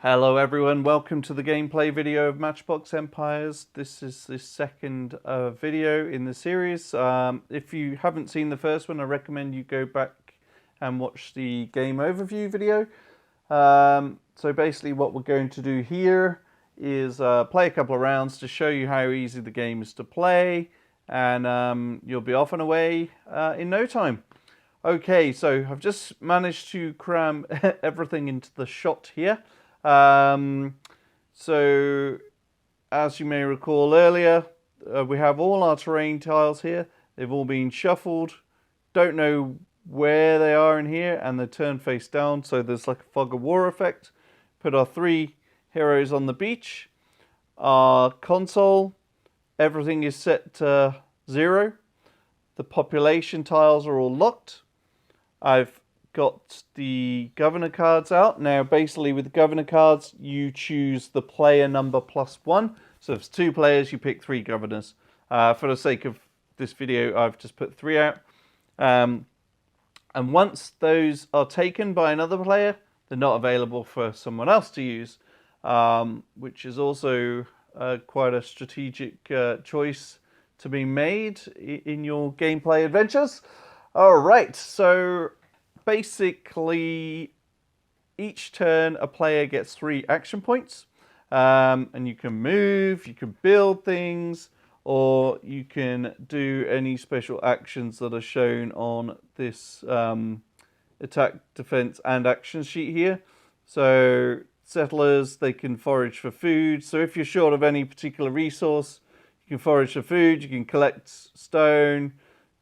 Hello everyone, welcome to the gameplay video of Matchbox Empires. This is the second video in the series. If you haven't seen the first one, I recommend you go back and watch the game overview video. So basically what we're going to do here is play a couple of rounds to show you how easy the game is to play, and you'll be off and away in no time. Okay, so I've just managed to cram everything into the shot here. So as you may recall earlier, we have all our terrain tiles here. They've all been shuffled. Don't know where they are in here, and they're turned face down, so there's like a fog of war effect. Put our 3 heroes on the beach. Our console, everything is set to 0. The population tiles are all locked. I've got the governor cards out. Now basically with the governor cards you choose the player number +1. So if it's 2 players you pick 3 governors. For the sake of this video I've just put 3 out. And once those are taken by another player, they're not available for someone else to use. Which is also quite a strategic choice to be made in your gameplay adventures. Alright, so basically, each turn a player gets 3 action points, and you can move, you can build things, or you can do any special actions that are shown on this attack, defense, and action sheet here. So settlers, they can forage for food. So if you're short of any particular resource, you can forage for food, you can collect stone,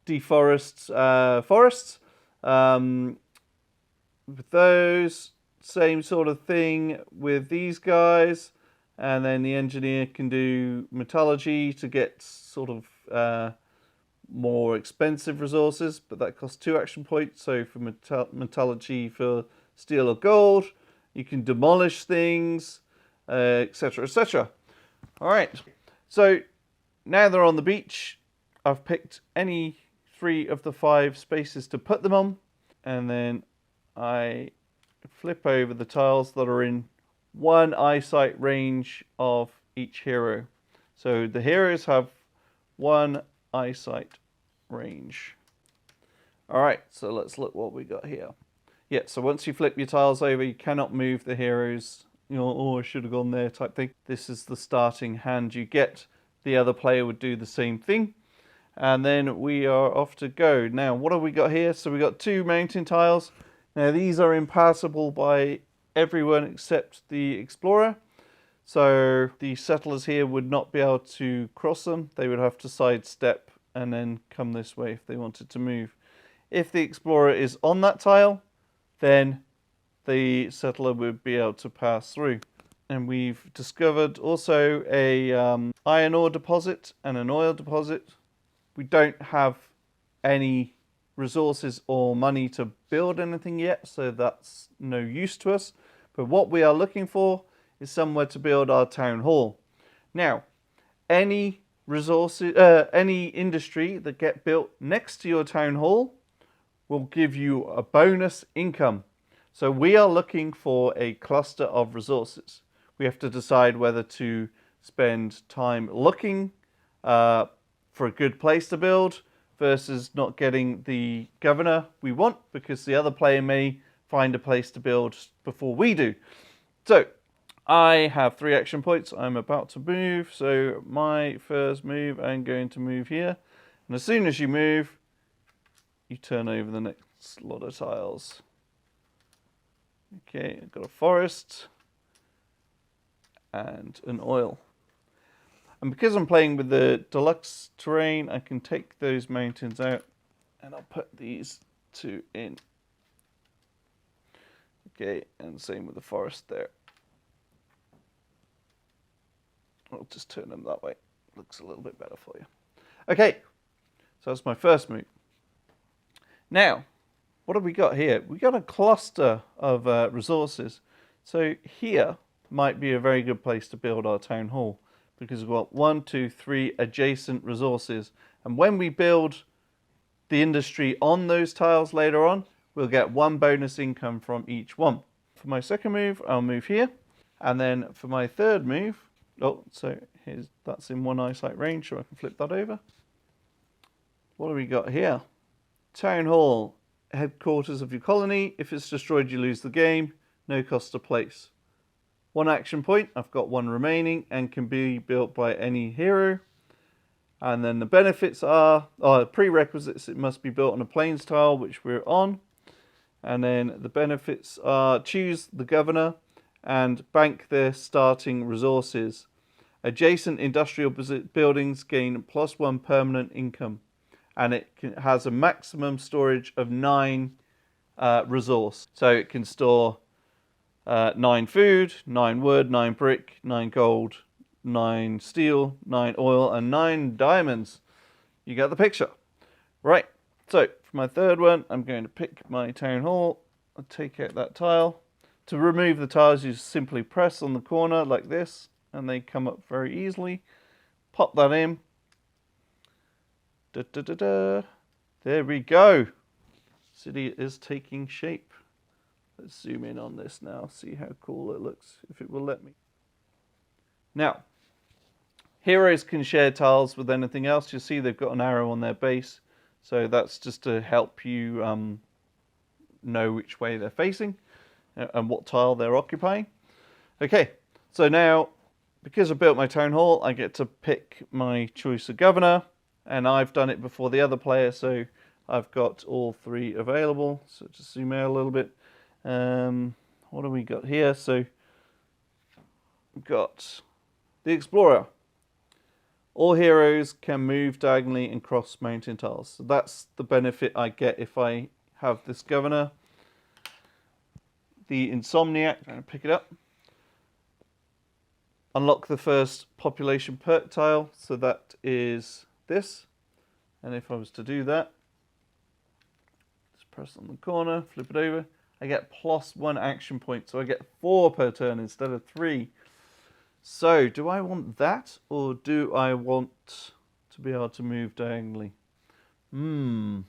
deforest forests. With those, same sort of thing with these guys, and then the engineer can do metallurgy to get sort of more expensive resources, but that costs 2 action points. So for metallurgy for steel or gold, you can demolish things, etc, etc. All right, so now they're on the beach. I've picked any 3 of the 5 spaces to put them on, and then I flip over the tiles that are in 1 eyesight range of each hero. So the heroes have 1 eyesight range. Alright, so let's look what we got here. Yeah, so once you flip your tiles over, you cannot move the heroes. You know, oh, I should have gone there type thing. This is the starting hand you get. The other player would do the same thing. And then we are off to go. Now, what have we got here? So we got 2 mountain tiles. Now, these are impassable by everyone except the explorer. So the settlers here would not be able to cross them. They would have to sidestep and then come this way if they wanted to move. If the explorer is on that tile, then the settler would be able to pass through. And we've discovered also a iron ore deposit and an oil deposit. We don't have any resources or money to build anything yet, so that's no use to us. But what we are looking for is somewhere to build our town hall. Now, any resources, any industry that get built next to your town hall will give you a bonus income. So we are looking for a cluster of resources. We have to decide whether to spend time looking for a good place to build versus not getting the governor we want, because the other player may find a place to build before we do. So I have 3 action points. I'm about to move. So my first move, I'm going to move here. And as soon as you move, you turn over the next lot of tiles. Okay, I've got a forest and an oil. And because I'm playing with the deluxe terrain, I can take those mountains out and I'll put these 2 in. Okay, and same with the forest there. I'll just turn them that way. Looks a little bit better for you. Okay, so that's my first move. Now, what have we got here? We got a cluster of resources. So here might be a very good place to build our town hall, because we've got 1, 2, 3 adjacent resources. And when we build the industry on those tiles later on, we'll get 1 bonus income from each one. For my second move, I'll move here. And then for my third move, oh, so that's in one eyesight range, so I can flip that over. What do we got here? Town Hall, headquarters of your colony. If it's destroyed, you lose the game. No cost to place. 1 action point. I've got 1 remaining and can be built by any hero. And then the benefits are, prerequisites, it must be built on a plains tile, which we're on. And then the benefits are choose the governor and bank their starting resources. Adjacent industrial buildings gain +1 permanent income. And it has a maximum storage of 9 resource. So it can store 9 food, 9 wood, 9 brick, 9 gold, 9 steel, 9 oil, and 9 diamonds. You get the picture. Right, so for my third one, I'm going to pick my town hall and take out that tile. To remove the tiles, you simply press on the corner like this, and they come up very easily. Pop that in. There we go. City is taking shape. Let's zoom in on this now, see how cool it looks, if it will let me. Now, heroes can share tiles with anything else. You'll see they've got an arrow on their base. So that's just to help you know which way they're facing and what tile they're occupying. Okay, so now, because I built my town hall, I get to pick my choice of governor. And I've done it before the other player, so I've got all 3 available. So just zoom out a little bit. What do we got here? So we've got the Explorer. All heroes can move diagonally and cross mountain tiles. So that's the benefit I get if I have this governor. The Insomniac, I'm going to pick it up. Unlock the first population perk tile. So that is this. And if I was to do that, just press on the corner, flip it over, I get +1 action point. So I get 4 per turn instead of 3. So do I want that, or do I want to be able to move diagonally? Or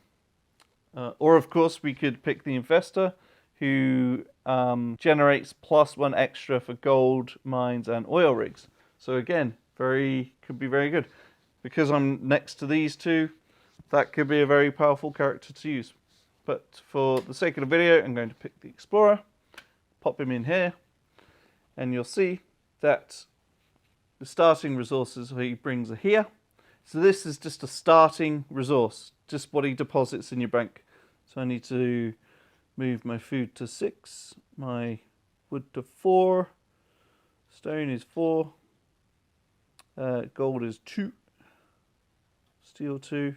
of course we could pick the Infestor, who generates +1 extra for gold, mines, and oil rigs. So again, could be very good. Because I'm next to these 2, that could be a very powerful character to use. But for the sake of the video, I'm going to pick the Explorer, pop him in here, and you'll see that the starting resources he brings are here. So this is just a starting resource, just what he deposits in your bank. So I need to move my food to 6, my wood to 4, stone is 4, gold is 2, steel 2,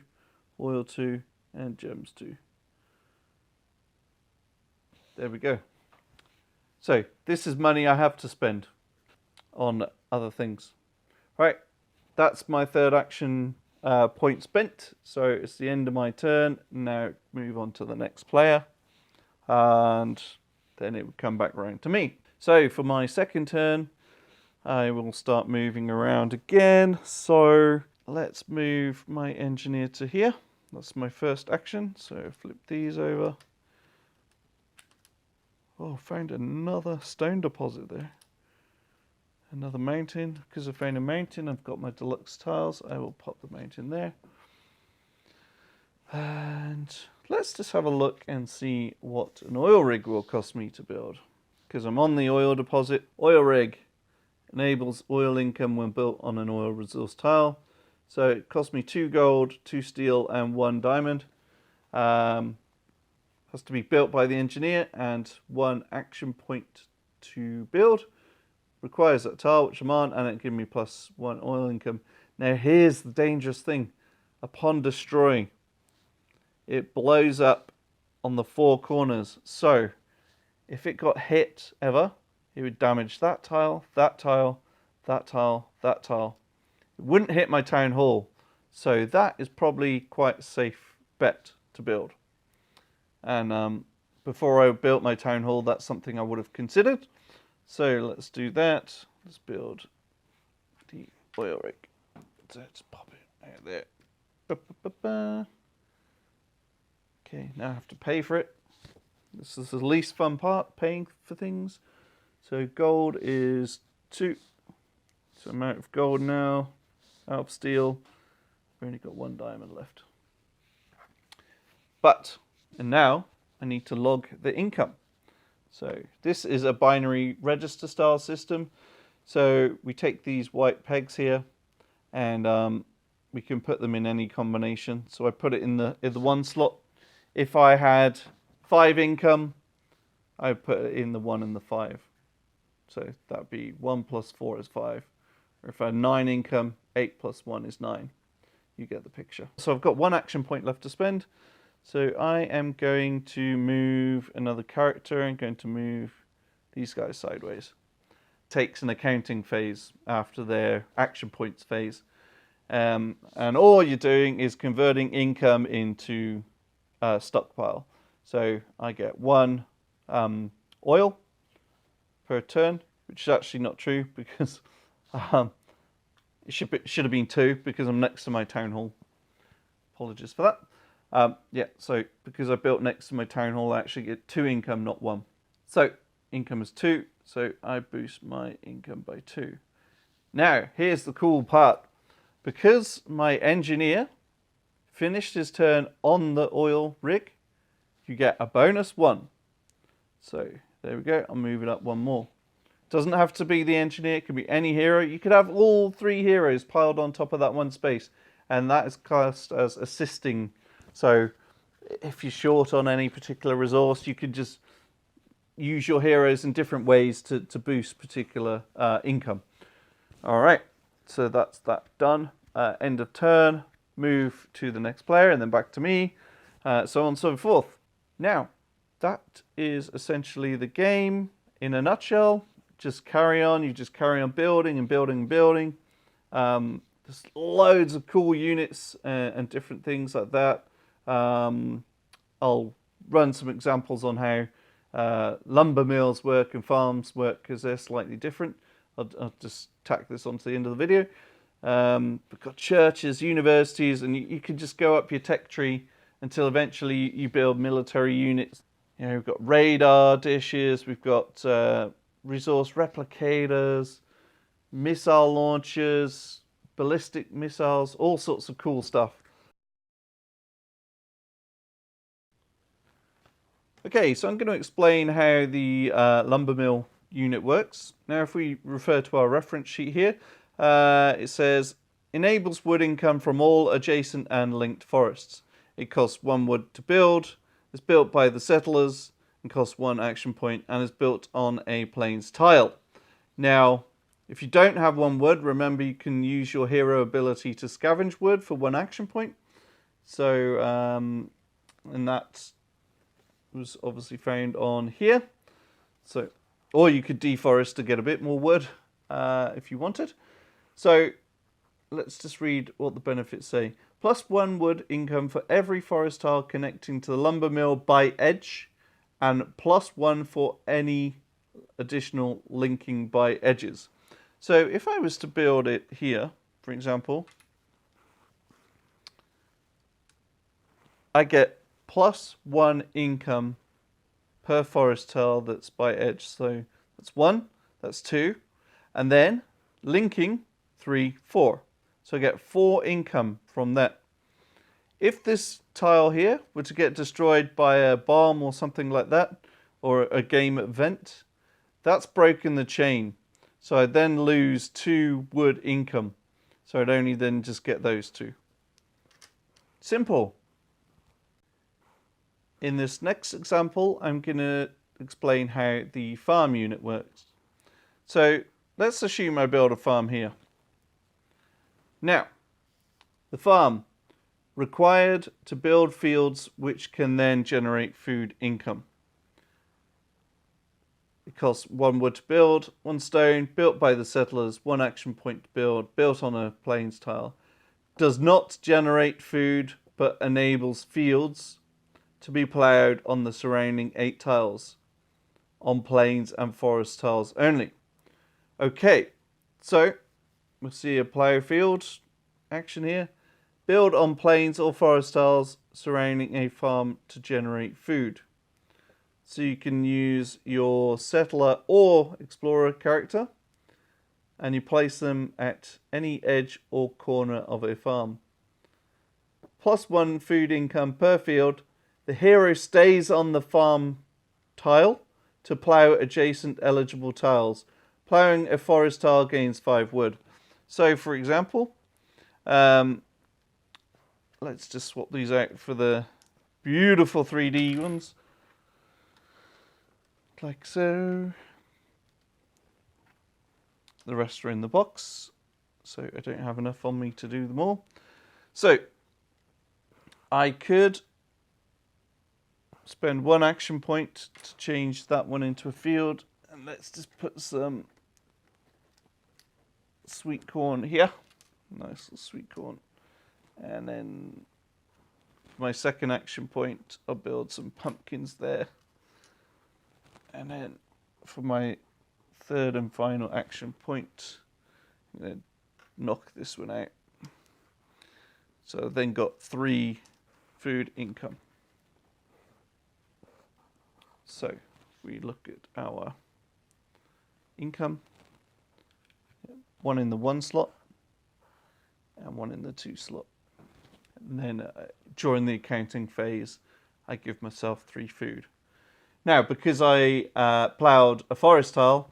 oil 2, and gems 2. There we go. So this is money I have to spend on other things. Right, that's my third action point spent. So it's the end of my turn. Now move on to the next player. And then it would come back around to me. So for my second turn, I will start moving around again. So let's move my engineer to here. That's my first action. So flip these over. Oh, found another stone deposit there. Another mountain. Because I found a mountain, I've got my deluxe tiles. I will pop the mountain there. And let's just have a look and see what an oil rig will cost me to build. Because I'm on the oil deposit. Oil rig enables oil income when built on an oil resource tile. So it cost me 2 gold, 2 steel, and 1 diamond. Has to be built by the engineer and 1 action point to build. Requires that tile, which I'm on, and it gives me +1 oil income. Now here's the dangerous thing. Upon destroying, it blows up on the 4 corners. So if it got hit ever, it would damage that tile, that tile, that tile, that tile. It wouldn't hit my town hall. So that is probably quite a safe bet to build. And before I built my town hall, that's something I would have considered. So let's do that. Let's build the oil rig. So let's pop it out there. Okay, now I have to pay for it. This is the least fun part, paying for things. So gold is 2. So I'm out of gold now, out of steel. We've only got 1 diamond left. And now I need to log the income. So this is a binary register style system. So we take these white pegs here and we can put them in any combination. So I put it in the 1 slot. If I had 5 income, I would put it in the 1 and the 5. So that'd be 1 plus 4 is 5. Or if I had 9 income, 8 plus 1 is 9. You get the picture. So I've got 1 action point left to spend. So I am going to move another character. I'm going to move these guys sideways. Takes an accounting phase after their action points phase. And all you're doing is converting income into stockpile. So I get 1 oil per turn, which is actually not true because it should have been 2 because I'm next to my town hall. Apologies for that. Yeah, so because I built next to my town hall, I actually get 2 income, not 1. So income is 2, so I boost my income by 2. Now, here's the cool part. Because my engineer finished his turn on the oil rig, you get a bonus 1. So there we go, I'll move it up 1 more. Doesn't have to be the engineer, it can be any hero. You could have all 3 heroes piled on top of that 1 space, and that is classed as assisting. So if you're short on any particular resource, you could just use your heroes in different ways to boost particular income. All right, so that's that done. End of turn, move to the next player, and then back to me, so on and so forth. Now, that is essentially the game in a nutshell. Just carry on, you just carry on building and building and building. There's loads of cool units and different things like that. I'll run some examples on how lumber mills work and farms work because they're slightly different. I'll just tack this onto the end of the video. We've got churches, universities, and you can just go up your tech tree until eventually you build military units. You know, we've got radar dishes, we've got resource replicators, missile launchers, ballistic missiles, all sorts of cool stuff. Okay, so I'm going to explain how the lumber mill unit works. Now, if we refer to our reference sheet here, it says, enables wood income from all adjacent and linked forests. It costs 1 wood to build, is built by the settlers, and costs 1 action point, and is built on a plains tile. Now, if you don't have 1 wood, remember you can use your hero ability to scavenge wood for 1 action point. So, and that was obviously found on here. So, or you could deforest to get a bit more wood if you wanted. So let's just read what the benefits say. Plus 1 wood income for every forest tile connecting to the lumber mill by edge, and plus 1 for any additional linking by edges. So if I was to build it here, for example, I get plus 1 income per forest tile that's by edge. So that's 1, that's 2, and then linking 3, 4. So I get 4 income from that. If this tile here were to get destroyed by a bomb or something like that, or a game event, that's broken the chain. So I then lose 2 wood income. So I'd only then just get those 2. Simple. In this next example, I'm going to explain how the farm unit works. So let's assume I build a farm here. Now, the farm required to build fields which can then generate food income. It costs 1 wood to build, 1 stone, built by the settlers, 1 action point to build, built on a plains tile. Does not generate food, but enables fields to be ploughed on the surrounding 8 tiles, on plains and forest tiles only. Okay, so we'll see a plough field action here. Build on plains or forest tiles surrounding a farm to generate food. So you can use your settler or explorer character, and you place them at any edge or corner of a farm. +1 food income per field. The hero stays on the farm tile to plough adjacent eligible tiles. Ploughing a forest tile gains 5 wood. So, for example, let's just swap these out for the beautiful 3D ones. Like so. The rest are in the box, so I don't have enough on me to do them all. So, I could spend 1 action point to change that one into a field, and let's just put some sweet corn here. Nice little sweet corn. And then for my second action point, I'll build some pumpkins there. And then for my third and final action point, I'm going to knock this one out. So I've then got 3 food income. So we look at our income. 1 in the 1 slot and 1 in the 2 slot. And then during the accounting phase, I give myself 3 food. Now, because I ploughed a forest tile,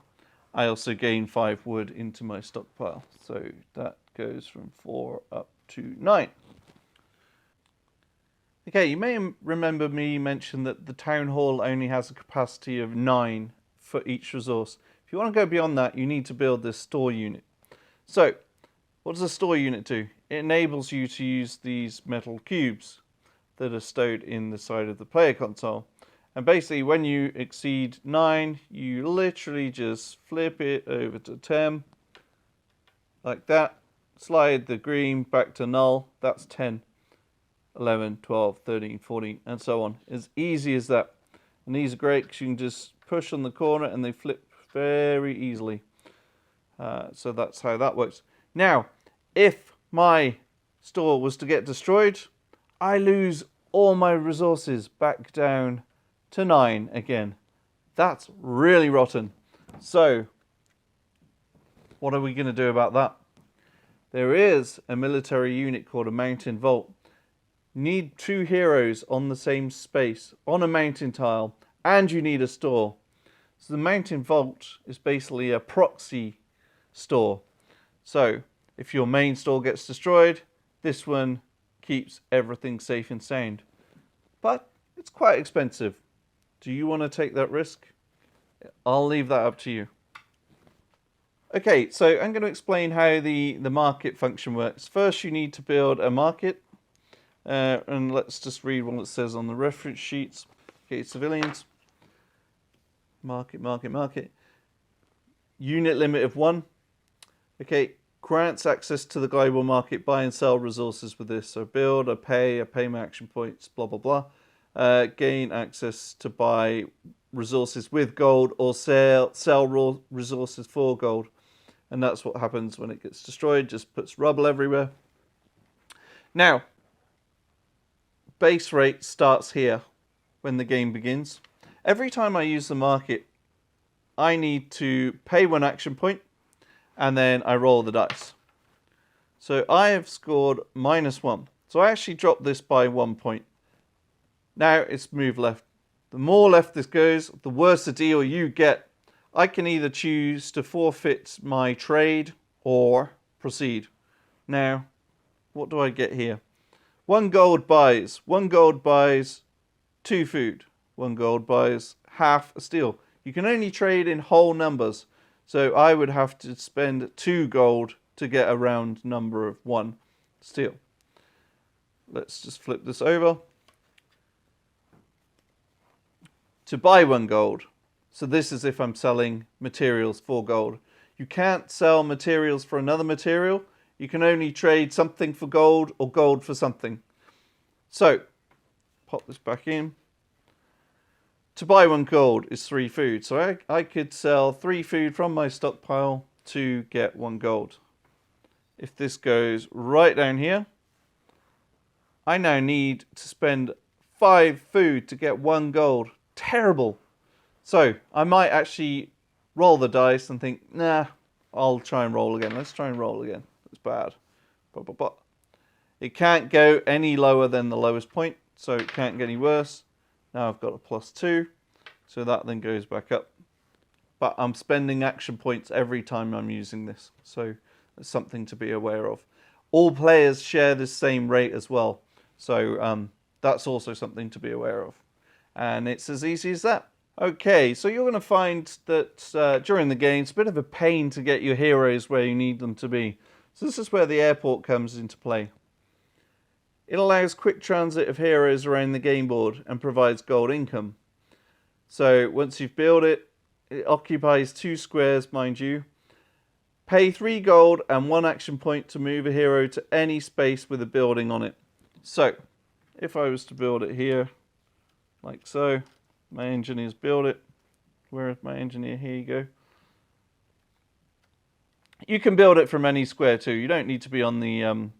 I also gain 5 wood into my stockpile. So that goes from 4 up to 9. Okay, you may remember me mention that the town hall only has a capacity of 9 for each resource. If you want to go beyond that, you need to build this store unit. So, what does a store unit do? It enables you to use these metal cubes that are stowed in the side of the player console. And basically, when you exceed 9, you literally just flip it over to 10, like that. Slide the green back to null, that's 10. 11, 12, 13, 14, and so on. As easy as that. And these are great because you can just push on the corner and they flip very easily. So that's how that works. Now, if my store was to get destroyed, I lose all my resources back down to 9 again. That's really rotten. So, what are we going to do about that? There is a military unit called a mountain vault. Need 2 heroes on the same space, on a mountain tile, and you need a store. So the mountain vault is basically a proxy store. So, if your main store gets destroyed, this one keeps everything safe and sound. But it's quite expensive. Do you want to take that risk? I'll leave that up to you. Okay, so I'm going to explain how the market function works. First, you need to build a market. And let's just read what it says on the reference sheets. Okay, civilians. Market. Unit limit of 1. Okay, grants access to the global market. Buy and sell resources with this. So build, a pay my action points, blah, blah, blah. Gain access to buy resources with gold or sell raw resources for gold. And that's what happens when it gets destroyed. Just puts rubble everywhere. Now, base rate starts here when the game begins. Every time I use the market, I need to pay 1 action point and then I roll the dice. So I have scored -1. So I actually dropped this by 1 point. Now it's moved left. The more left this goes, the worse the deal you get. I can either choose to forfeit my trade or proceed. Now, what do I get here? 1 gold buys 2 food. 1 gold buys half a steel. You can only trade in whole numbers. So I would have to spend 2 gold to get a round number of 1 steel. Let's just flip this over. To buy 1 gold. So this is if I'm selling materials for gold. You can't sell materials for another material. You can only trade something for gold or gold for something. So, pop this back in. To buy 1 gold is 3 food. So I could sell 3 food from my stockpile to get 1 gold. If this goes right down here, I now need to spend 5 food to get 1 gold. Terrible. So I might actually roll the dice and think, nah, I'll try and roll again. Let's try and roll again. It's bad. But it can't go any lower than the lowest point, so it can't get any worse. Now I've got a +2, so that then goes back up. But I'm spending action points every time I'm using this, so it's something to be aware of. All players share the same rate as well, so that's also something to be aware of. And it's as easy as that. Okay, so you're going to find that during the game, it's a bit of a pain to get your heroes where you need them to be. So this is where the airport comes into play. It allows quick transit of heroes around the game board and provides gold income. So once you've built it, it occupies 2 squares, mind you. Pay 3 gold and 1 action point to move a hero to any space with a building on it. So, if I was to build it here, like so, my engineers build it. Where is my engineer? Here you go. You can build it from any square too. You don't need to be on the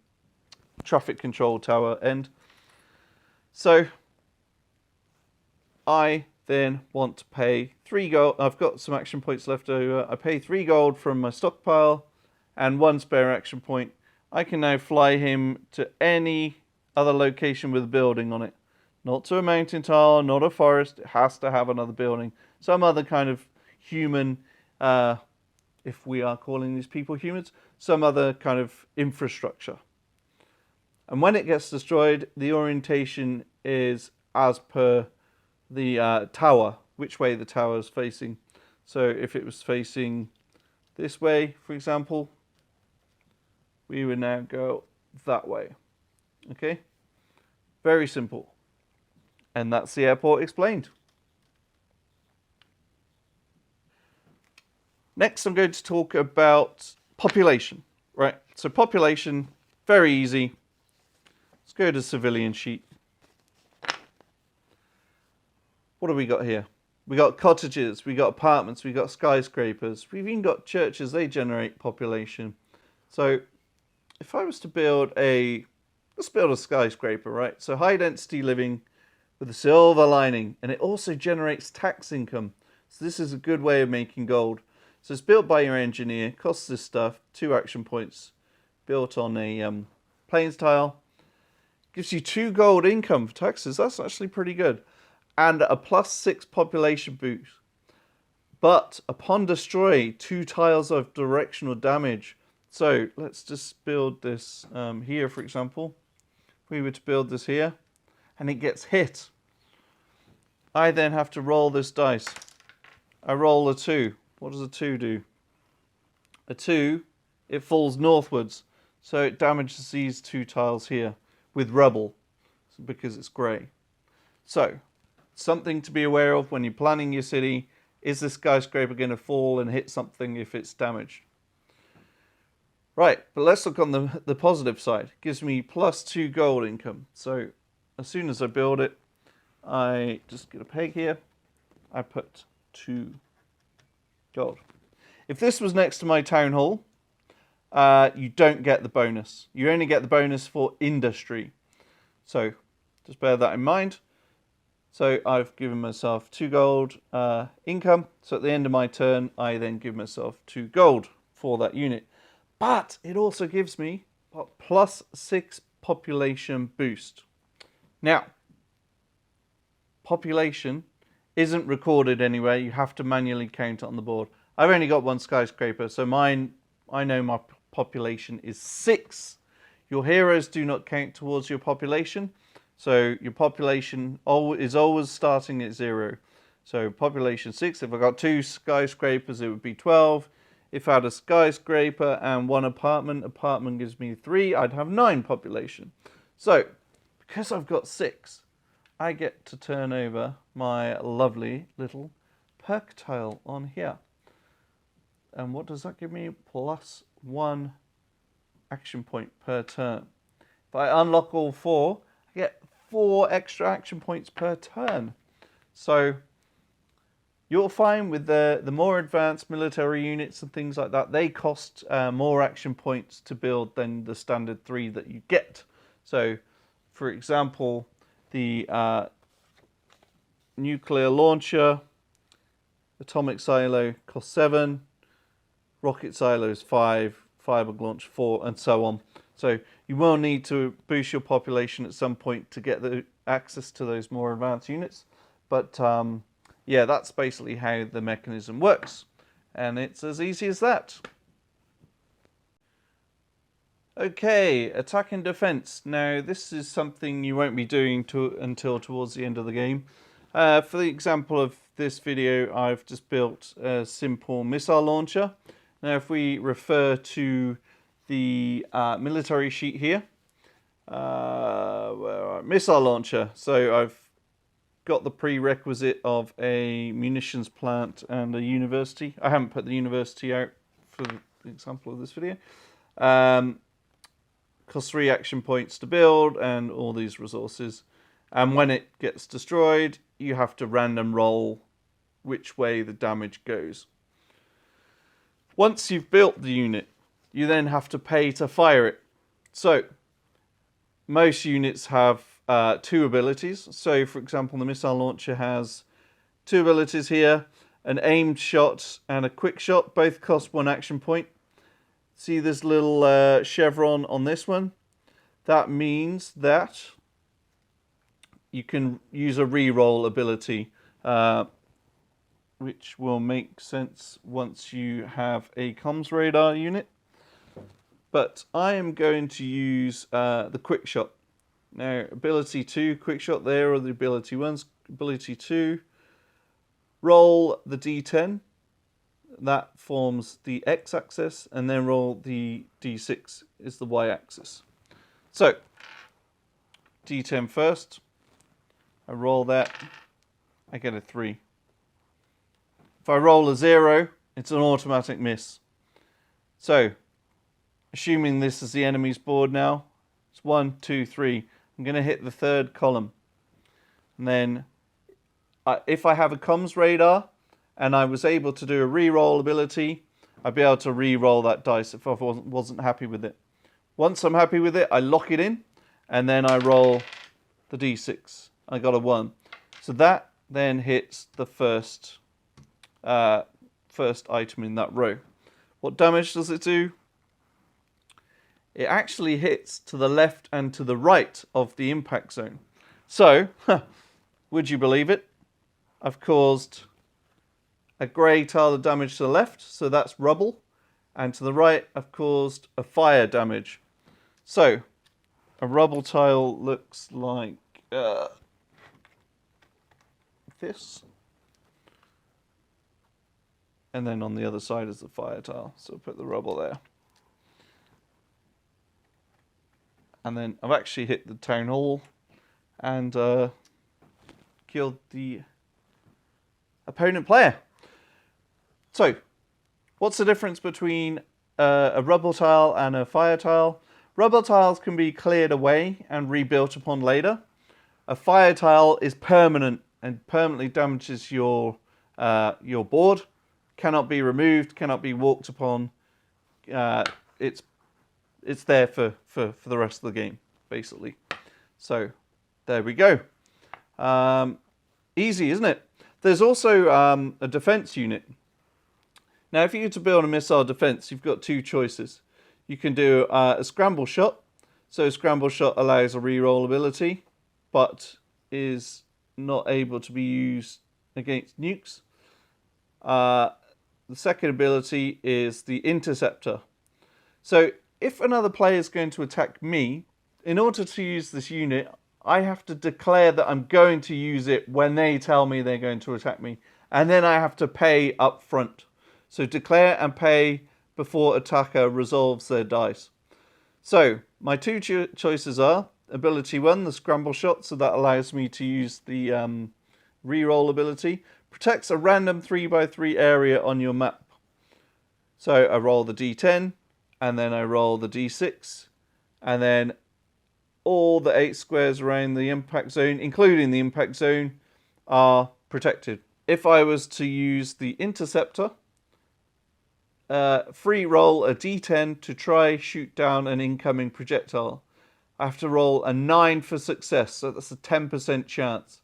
traffic control tower end. So, I then want to pay 3 gold. I've got some action points left over. I pay 3 gold from my stockpile and 1 spare action point. I can now fly him to any other location with a building on it. Not to a mountain tile, not a forest. It has to have another building. Some other kind of human, if we are calling these people humans, some other kind of infrastructure. And when it gets destroyed, the orientation is as per the tower, which way the tower is facing. So if it was facing this way, for example, we would now go that way. Okay? Very simple. And that's the airport explained. Next, I'm going to talk about population. Right? So population, very easy. Let's go to civilian sheet. What have we got here? We got cottages, we got apartments, we got skyscrapers. We've even got churches, they generate population. So if I was to build let's build a skyscraper, right? So high density living with a silver lining, and it also generates tax income. So this is a good way of making gold. So it's built by your engineer, costs this stuff, 2 action points, built on a plains tile. Gives you 2 gold income for taxes, that's actually pretty good. And a +6 population boost. But upon destroy, 2 tiles of directional damage. So let's just build this here, for example. If we were to build this here, and it gets hit, I then have to roll this dice. I roll a 2. What does a 2 do? A 2, it falls northwards. So it damages these 2 tiles here with rubble, because it's grey. So, something to be aware of when you're planning your city. Is the skyscraper going to fall and hit something if it's damaged? Right, but let's look on the positive side. It gives me +2 gold income. So as soon as I build it, I just get a peg here. I put 2 gold. If this was next to my town hall, you don't get the bonus. You only get the bonus for industry. So just bear that in mind. So I've given myself 2 gold income. So at the end of my turn, I then give myself 2 gold for that unit. But it also gives me a +6 population boost. Now, population isn't recorded anywhere. You have to manually count it on the board. I've only got 1 skyscraper, so mine, I know my population is 6. Your heroes do not count towards your population. So your population is always starting at 0. So population 6, if I got 2 skyscrapers, it would be 12. If I had a skyscraper and 1 apartment gives me 3, I'd have 9 population. So, because I've got 6, I get to turn over my lovely little perk tile on here. And what does that give me? +1 action point per turn. If I unlock all 4, I get 4 extra action points per turn. So you'll find with the more advanced military units and things like that, they cost more action points to build than the standard 3 that you get. So, for example, the nuclear launcher atomic silo costs 7, rocket silo is 5, fiber launch 4, and so on. So you will need to boost your population at some point to get the access to those more advanced units. But yeah, that's basically how the mechanism works. And it's as easy as that. Okay, attack and defense. Now, this is something you won't be doing until towards the end of the game. For the example of this video, I've just built a simple missile launcher. Now, if we refer to the military sheet here, missile launcher. So I've got the prerequisite of a munitions plant and a university. I haven't put the university out for the example of this video. Costs 3 action points to build and all these resources. And when it gets destroyed, you have to random roll which way the damage goes. Once you've built the unit, you then have to pay to fire it. So, most units have 2 abilities. So, for example, the missile launcher has 2 abilities here. An aimed shot and a quick shot. Both cost 1 action point. See this little chevron on this one? That means that you can use a reroll ability, which will make sense once you have a comms radar unit. But I am going to use the quick shot. Now, ability 2, quick shot there, or the ability 1's ability 2. Roll the D10. That forms the x-axis, and then roll the d6 is the y-axis. So, d10 first. I roll that. I get a 3. If I roll a 0, it's an automatic miss. So, assuming this is the enemy's board now, it's 1, 2, 3. I'm going to hit the 3rd column. And then, if I have a comms radar, and I was able to do a re-roll ability, I'd be able to re-roll that dice if I wasn't happy with it. Once I'm happy with it, I lock it in, and then I roll the d6. I got a 1. So that then hits the first item in that row. What damage does it do? It actually hits to the left and to the right of the impact zone. So, would you believe it? I've caused a grey tile of damage to the left, so that's rubble. And to the right, I've caused a fire damage. So, a rubble tile looks like this. And then on the other side is the fire tile. So put the rubble there. And then I've actually hit the town hall and killed the opponent player. So, what's the difference between a rubble tile and a fire tile? Rubble tiles can be cleared away and rebuilt upon later. A fire tile is permanent and permanently damages your board. Cannot be removed, cannot be walked upon. It's there for the rest of the game, basically. So, there we go. Easy, isn't it? There's also a defense unit. Now, if you were to build a missile defense, you've got 2 choices. You can do a scramble shot. So a scramble shot allows a reroll ability, but is not able to be used against nukes. The second ability is the interceptor. So if another player is going to attack me, in order to use this unit, I have to declare that I'm going to use it when they tell me they're going to attack me. And then I have to pay up front. So declare and pay before attacker resolves their dice. So my 2 choices are ability 1, the scramble shot. So that allows me to use the reroll ability. Protects a random 3x3 area on your map. So I roll the d10 and then I roll the d6. And then all the 8 squares around the impact zone, including the impact zone, are protected. If I was to use the interceptor, free roll a d10 to try shoot down an incoming projectile. I have to roll a 9 for success, so that's a 10% chance.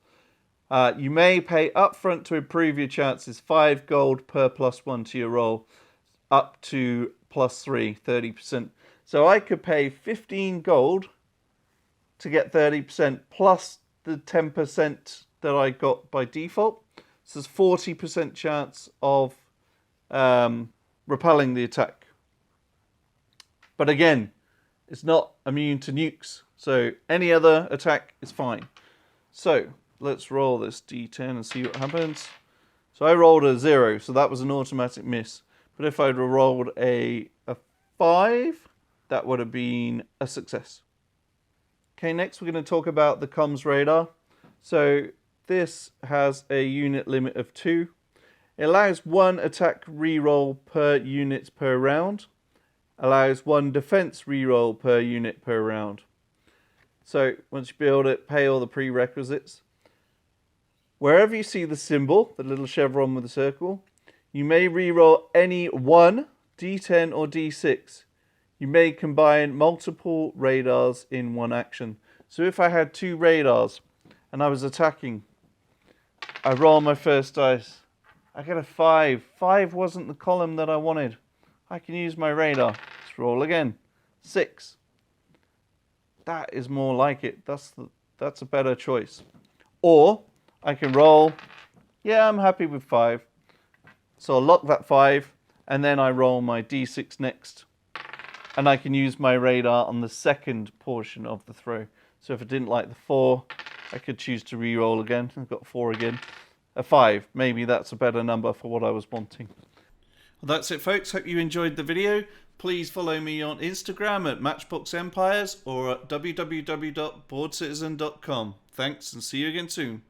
You may pay upfront to improve your chances. 5 gold per +1 to your roll, up to +3, 30%. So I could pay 15 gold to get 30% plus the 10% that I got by default. So there's 40% chance of repelling the attack. But again, it's not immune to nukes. So any other attack is fine. So let's roll this d10 and see what happens. So I rolled a 0, so that was an automatic miss. But if I'd rolled a 5, that would have been a success. Okay, next we're going to talk about the comms radar. So this has a unit limit of 2. It allows 1 attack reroll per unit per round. Allows 1 defense reroll per unit per round. So once you build it, pay all the prerequisites. Wherever you see the symbol, the little chevron with the circle, you may reroll any 1, d10 or d6. You may combine multiple radars in one action. So if I had 2 radars and I was attacking, I roll my first dice. I get a 5. 5 wasn't the column that I wanted. I can use my radar. Let's roll again. 6. That is more like it. That's a better choice. Or I can roll, yeah, I'm happy with 5. So I'll lock that 5, and then I roll my d6 next. And I can use my radar on the second portion of the throw. So if I didn't like the 4, I could choose to re-roll again. I've got 4 again. A 5, maybe that's a better number for what I was wanting. Well, that's it, folks. Hope you enjoyed the video. Please follow me on Instagram at Matchbox Empires or at www.boardcitizen.com. Thanks, and see you again soon.